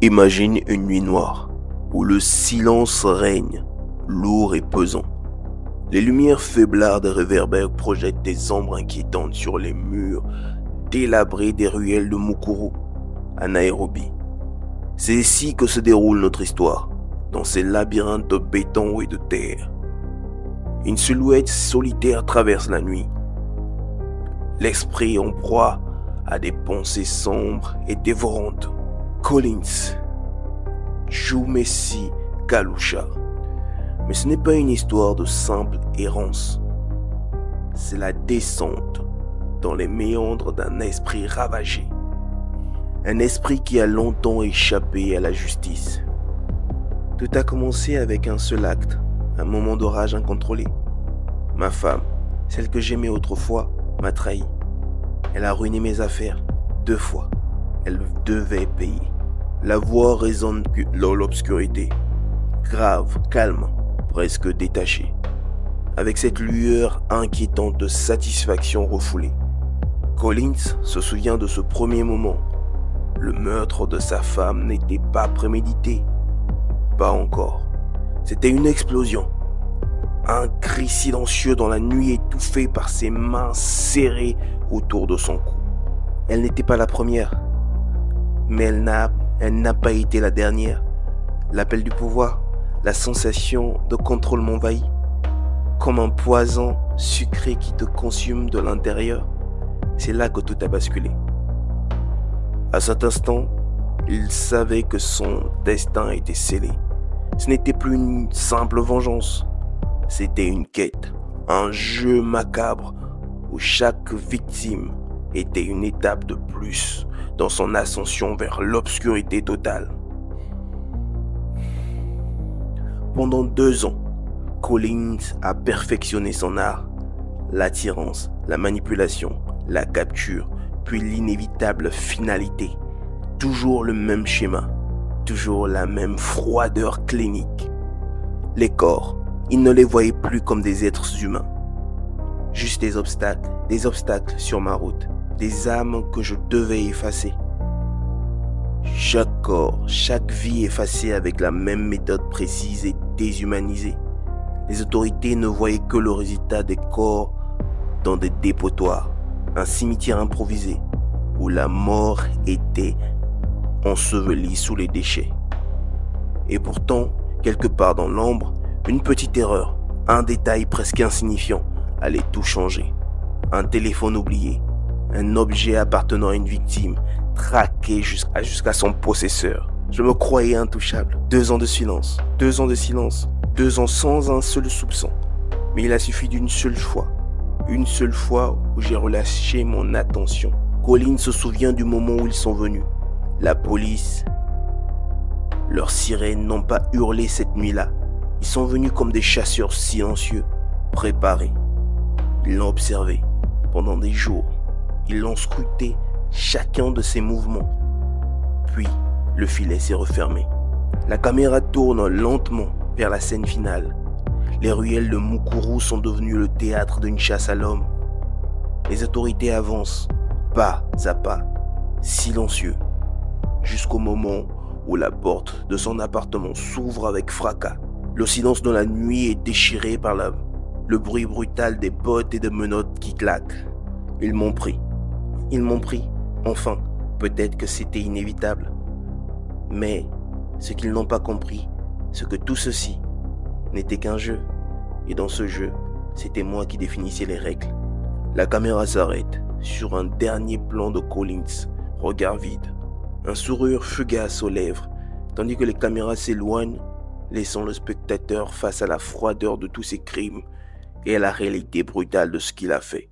Imagine une nuit noire, où le silence règne, lourd et pesant. Les lumières faiblardes et réverbères projettent des ombres inquiétantes sur les murs délabrés des ruelles de Mukuru, à Nairobi. C'est ici que se déroule notre histoire, dans ces labyrinthes de béton et de terre. Une silhouette solitaire traverse la nuit. L'esprit en proie à des pensées sombres et dévorantes. Collins, Jumesi Kalusha. Mais ce n'est pas une histoire de simple errance. C'est la descente dans les méandres d'un esprit ravagé. Un esprit qui a longtemps échappé à la justice. Tout a commencé avec un seul acte, un moment de rage incontrôlée. Ma femme, celle que j'aimais autrefois, m'a trahi. Elle a ruiné mes affaires 2 fois. Elle devait payer. La voix résonne dans l'obscurité, grave, calme, presque détachée, avec cette lueur inquiétante de satisfaction refoulée. Collins se souvient de ce premier moment. Le meurtre de sa femme n'était pas prémédité. Pas encore. C'était une explosion. Un cri silencieux dans la nuit étouffé par ses mains serrées autour de son cou. Elle n'était pas la première, mais elle n'a pas été la dernière. L'appel du pouvoir, la sensation de contrôle m'envahit, comme un poison sucré qui te consume de l'intérieur. C'est là que tout a basculé. À cet instant, il savait que son destin était scellé. Ce n'était plus une simple vengeance, c'était une quête, un jeu macabre où chaque victime était une étape de plus dans son ascension vers l'obscurité totale. Pendant 2 ans, Collins a perfectionné son art, l'attirance, la manipulation, la capture, puis l'inévitable finalité. Toujours le même schéma, toujours la même froideur clinique. Les corps, il ne les voyait plus comme des êtres humains. Juste des obstacles sur ma route, des âmes que je devais effacer. Chaque corps, chaque vie effacée avec la même méthode précise et déshumanisée. Les autorités ne voyaient que le résultat des corps dans des dépotoirs, un cimetière improvisé où la mort était ensevelie sous les déchets. Et pourtant, quelque part dans l'ombre, une petite erreur, un détail presque insignifiant allait tout changer. Un téléphone oublié, un objet appartenant à une victime, traqué jusqu'à son possesseur. Je me croyais intouchable. 2 ans de silence, 2 ans de silence, 2 ans sans un seul soupçon. Mais il a suffi d'une seule fois où j'ai relâché mon attention. Collins se souvient du moment où ils sont venus. La police, leurs sirènes n'ont pas hurlé cette nuit-là. Ils sont venus comme des chasseurs silencieux, préparés. Ils l'ont observé pendant des jours. Ils l'ont scruté chacun de ses mouvements. Puis, le filet s'est refermé. La caméra tourne lentement vers la scène finale. Les ruelles de Mukuru sont devenues le théâtre d'une chasse à l'homme. Les autorités avancent, pas à pas, silencieux, jusqu'au moment où la porte de son appartement s'ouvre avec fracas. Le silence de la nuit est déchiré par le bruit brutal des bottes et des menottes qui claquent. Ils m'ont pris. Enfin, peut-être que c'était inévitable. Mais ce qu'ils n'ont pas compris, c'est que tout ceci n'était qu'un jeu. Et dans ce jeu, c'était moi qui définissais les règles. La caméra s'arrête sur un dernier plan de Collins, regard vide, un sourire fugace aux lèvres, tandis que les caméras s'éloignent, laissant le spectateur face à la froideur de tous ses crimes et à la réalité brutale de ce qu'il a fait.